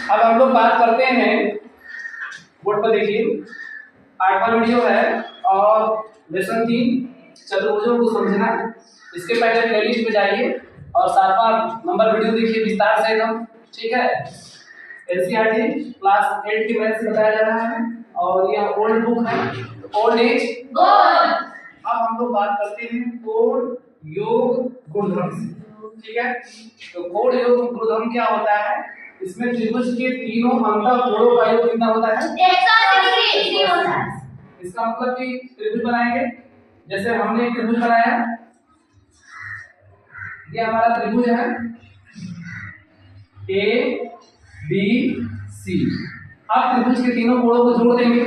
अब हम लोग बात करते हैं, बोर्ड पर देखिए 8वां वीडियो है और लेसन 3 चतुर्भुजों को समझना। इसके पहले प्लेलिस्ट पे जाइए और 7वां नंबर वीडियो देखिए विस्तार से एकदम, ठीक है। एनसीईआरटी क्लास 8 की मैथ से बताया जा रहा है और यह ओल्ड बुक है, ओल्ड इज गोल्ड। अब हम लोग बात करते हैं कोण योग गुणधर्म से, ठीक है। तो कोण योग गुणधर्म क्या होता है? इसमें त्रिभुज के तीनों अंतःकोणों का योग कितना होता है? 180 डिग्री होता है। इसका मतलब कि त्रिभुज बनाएंगे, जैसे हमने एक त्रिभुज बनाया, ये हमारा त्रिभुज है ए बी सी। अब त्रिभुज के तीनों कोणों को जोड़ देंगे,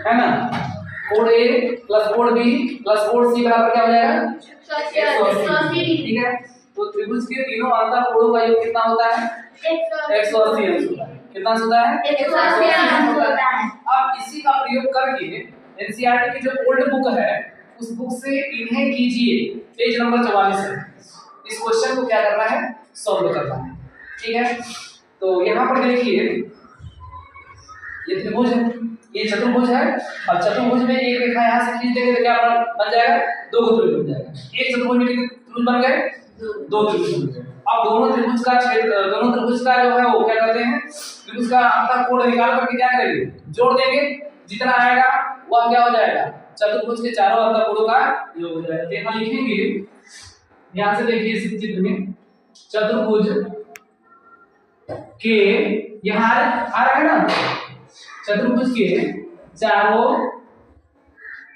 है ना। कोण ए प्लस कोण बी प्लस कोण सी बराबर क्या हो जाएगा? 180, ठीक है। तो त्रिभुज के तीनों अंतःकोणों का योग कितना होता है? 180 अंश होता है। कितना होता है? 180 अंश होता है। अब इसी का प्रयोग करके एनसीईआरटी की जो ओल्ड बुक है उस बुक से इन्हें कीजिए, पेज नंबर 44 है। इस क्वेश्चन को क्या करना है? सॉल्व करना है, ठीक है। तो यहाँ पर देखिए ये त्रिभुज है, ये चतुर्भुज है और चतुर्भुज में एक रेखा यहाँ से खींच देंगे तो क्या बन जाएगा? 2 त्रिभुज बन जाएगा। एक चतुर्भुज में कितने त्रिभुज बन गए? 2 त्रिभुज बन गए। अब दोनों त्रिभुज का जो है वो क्या करते हैं? त्रिभुज का अंतःकोण निकाल करके क्या करेंगे? जोड़ देंगे, जितना आएगा वह क्या हो जाएगा? चतुर्भुज के चारों अंतःकोणों का योग हो जाएगा। तो यहाँ लिखेंगे, ध्यान से देखिए इस चित्र में, चतुर्भुज के यहाँ आ रहा है ना, चतुर्भुज के चारों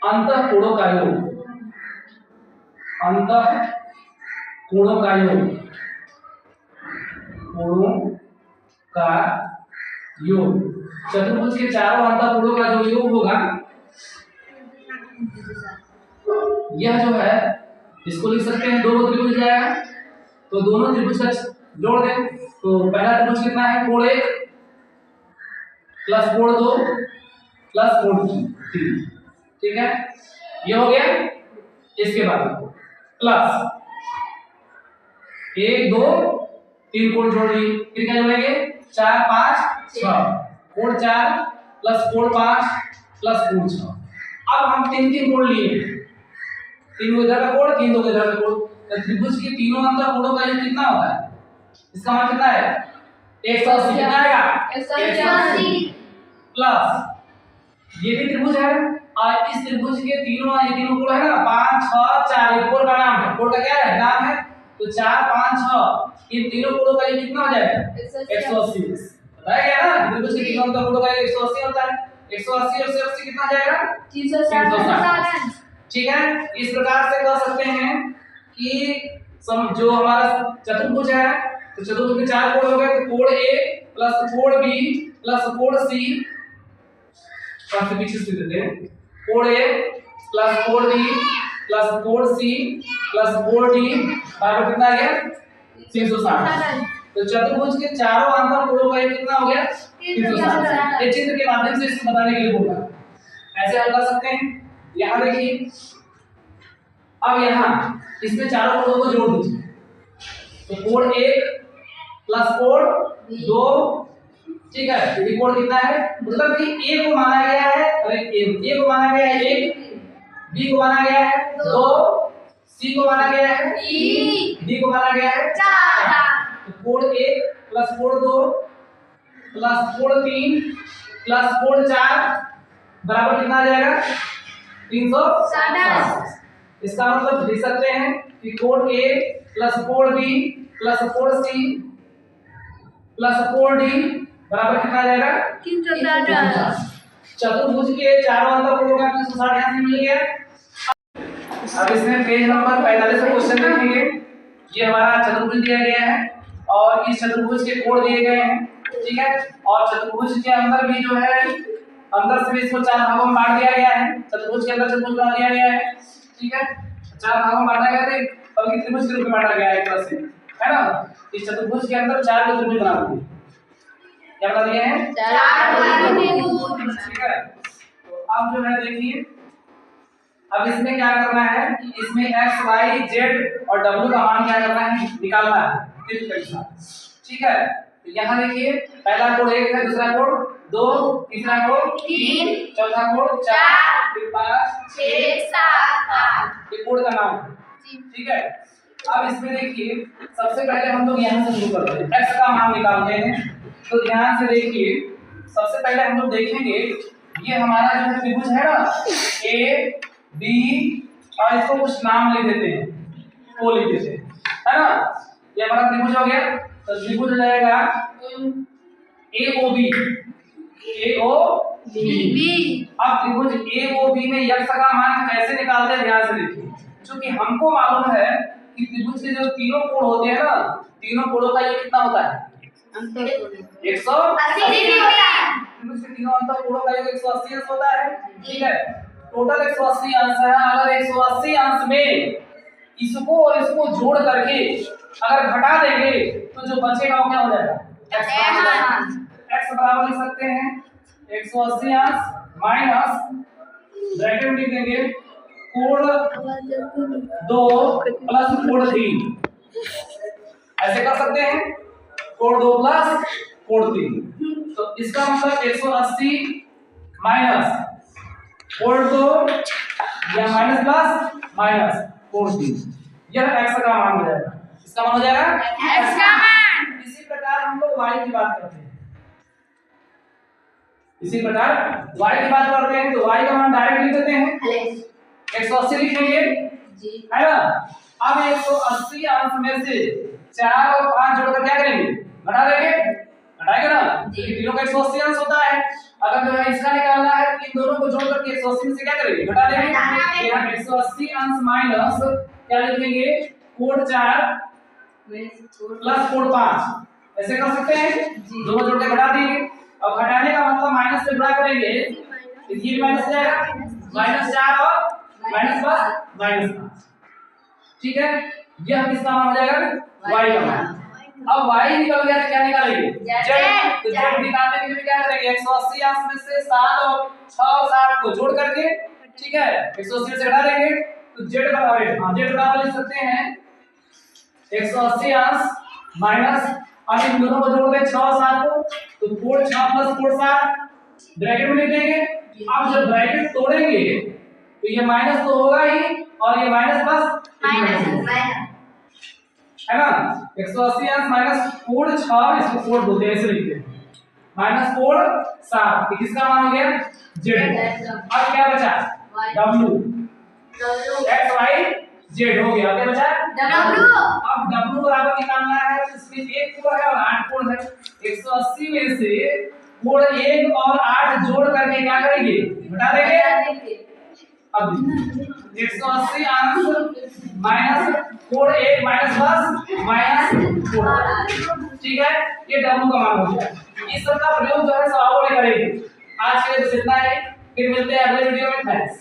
अंतःकोणों का योग, अंतःकोणों का योग, कोणों का योग, चतुर्भुज के चारों अंतःकोणों का जो योग होगा यह जो है इसको लिख सकते हैं 2 त्रिभुज जाएगा। तो दोनों त्रिभुज का जोड़ दें तो पहला त्रिभुज कितना है? कोण 1 प्लस कोण 2 प्लस कोण 3, ठीक है। ये हो गया। इसके बाद प्लस 1 2 3 कोण जोड़ ली, फिर क्या जोड़ेंगे? 4 5 6, कोण 4 प्लस कोण 5 प्लस कोण 6। अब हम 3 कोण लिए, 3 इधर का कोण 3 इधर का कोण, तो त्रिभुज के तीनों अंतःकोणों का योग कितना होता है? इसका मान कितना है? 180। कितना आएगा? 180 प्लस ये भी त्रिभुज है और इस त्रिभुज के तीनों कोण है ना 5 6 4, ये कोण का नाम है, कोण का क्या है? नाम है। तो 4 5 6 इन तीनों कोणों का योग कितना हो जाएगा? 180। बताया गया ना, त्रिभुज के तीनों अंतःकोणों का योग 180 होता है। 180 और 180 कितना आ जाएगा? 360, ठीक है। इस प्रकार से कह सकते हैं कि जो हमारा चतुर्भुज है, तो चतुर्भुज में 4 कोण हो गए, तो कोण ए प्लस कोण बी प्लस कोण सी, काफी पीछे से देते हैं, कोण ए प्लस कोण बी प्लस कोण सी प्लस कोण डी बराबर कितना आ गया? 360। तो चतुर्भुज के चारों अंतःकोणों का योग कितना हो गया? 360। ये चित्र के माध्यम से इसको बताने के लिए बोला, ऐसे हम कर सकते हैं। यहाँ देखिए, अब यहाँ इसमें चारों कोणों को जोड़ दीजिए, तो कोण 1 प्लस कोण 2, ठीक है। ये कोण कितना है? मतलब कि ए को माना गया है, अरे ए को माना गया है 1, बी को माना गया है 2, सी को माना गया है 3, डी को माना गया है 4। तो कोण 1 प्लस कोण 2 प्लस कोण 3 प्लस कोण 4 बराबर कितना आ जाएगा? 360। इसका मतलब लिख सकते हैं कि कोण ए प्लस कोण बी प्लस कोण सी प्लस कोण डी बराबर कितना आ जाएगा? 360। चतुर्भुज के चारों अंतःकोणों का 360 यहाँ से मिल गया। अब इसमें पेज नंबर 45 पर क्वेश्चन देखेंगे। ये हमारा चतुर्भुज दिया गया है और इस चतुर्भुज के कोण दिए गए हैं, ठीक है। और चतुर्भुज के अंदर भी जो है, अंदर से भी इसको 4 भागों में बांट दिया गया है। चतुर्भुज के अंदर चतुर्भुज बना दिया गया है, ठीक है। 4 भागों में बांटा गया है, बल्कि त्रिभुज के रूप में बांटा गया है एक तरह से, है ना। इस चतुर्भुज के अंदर 4 त्रिभुज बना दिए, क्या बना दिए हैं? 4 त्रिभुज, ठीक है। तो अब जो है देखिए, अब इसमें क्या करना है कि इसमें x y z और w का मान क्या करना है? निकालना है, ठीक है। तो यहाँ देखिए पहला कोड 1 है, दूसरा कोड 2, तीसरा कोड 3, चौथा कोड 4, फिर 5, 6, 7, 8। ये कोड का नाम है, ठीक है। अब इसमें देखिए सबसे पहले हम लोग यहाँ से शुरू करते हैं, x का मान निकालते हैं। तो ध्यान से देखिए, सबसे पहले हम लोग देखेंगे ये हमारा जो है त्रिभुज है ना, ए बी, और इसको कुछ नाम लिख देते हैं, ओ लिख देते हैं, है ना। ये हमारा त्रिभुज हो गया। तो त्रिभुज हो जाएगा ए ओ बी, ए ओ बी। अब त्रिभुज ए ओ बी में x का मान कैसे निकालते हैं, ध्यान से देखिए। क्योंकि हमको मालूम है कि त्रिभुज के जो तीनों कोण होते हैं ना, तीनों कोणों का ये कितना होता है, 180 होता है। त्रिभुज के तीनों अंतर कोणों का योग 180 अंश होता है, ठीक है। टोटल 180 अंश है। अगर 180 अंश में इसको और इसको जोड़ करके अगर घटा देंगे तो जो बचेगा वो क्या हो जाएगा, x बराबर लिख सकते हैं 180 अंश माइनस ब्रैकेट में लिख देंगे कोण 2 प्लस कोण 3, ऐसे कर सकते हैं, कोण 2 प्लस कोण 3। तो इसका मतलब 180 माइनस कोण 2 या माइनस प्लस माइनस कोण 3, यह x का मान हो जाएगा। इसका मान हो जाएगा x का मान। इसी प्रकार हम लोग y की बात करते हैं, इसी प्रकार y की बात करते हैं तो y का मान डायरेक्ट लिख देते हैं, 180 लिखेंगे जी, है ना। अब 180 अंश में से 4 और 5 जोड़कर क्या करेंगे, घटा देंगे, घटाएंगे ना, क्योंकि तीनों का 180 अंश होता है। अगर जो है इसका निकालना है तो इन दोनों को जोड़कर के 180 में से क्या करेंगे, घटा देंगे। यहाँ 180 अंश माइनस क्या लिखेंगे, कोण 4 प्लस कोण 5, ऐसे कर सकते हैं, दोनों जोड़ के घटा देंगे। अब घटाने का मतलब माइनस से गुणा करेंगे, ये माइनस हो जाएगा, -4 और -5, ठीक है। यह किसका मान हो जाएगा, y का मान। अब y निकल गया तो क्या निकालेंगे, z। तो z निकालने के लिए क्या करेंगे, 180 अंश में से 7 और 6 और 7 को जोड़ करके, ठीक है, 180 से घटा देंगे तो z बराबर लिख सकते हैं 180 अंश माइनस, अब इन दोनों को जोड़ दें 6 और 7 को, तो कोण 6 प्लस कोण 7 ब्रैकेट में लिख देंगे। अब जब ब्रैकेट तोड़ेंगे तो ये माइनस तो होगा ही, और ये माइनस प्लस है ना। 180 अंश माइनस कोण 6, इसको कोण 2 ऐसे लिखते हैं, माइनस कोण 7, किसका मान हो गया, z। अब क्या बचा, w, x y z हो गया, क्या बचा w। अब w बराबर निकालना है तो इसमें 1 कोण है और 8 कोण है, 180 में से कोण 1 और 8 जोड़ करके क्या करेंगे, घटा देंगे। अब 180 अंश माइनस कोण 1 माइनस प्लस माइनस कोण, ठीक है, ये w का मान हो गया। इस सब का प्रयोग जो है सवालों में करेंगे। आज के लिए बस इतना ही, फिर मिलते हैं अगले वीडियो में। थैंक्स।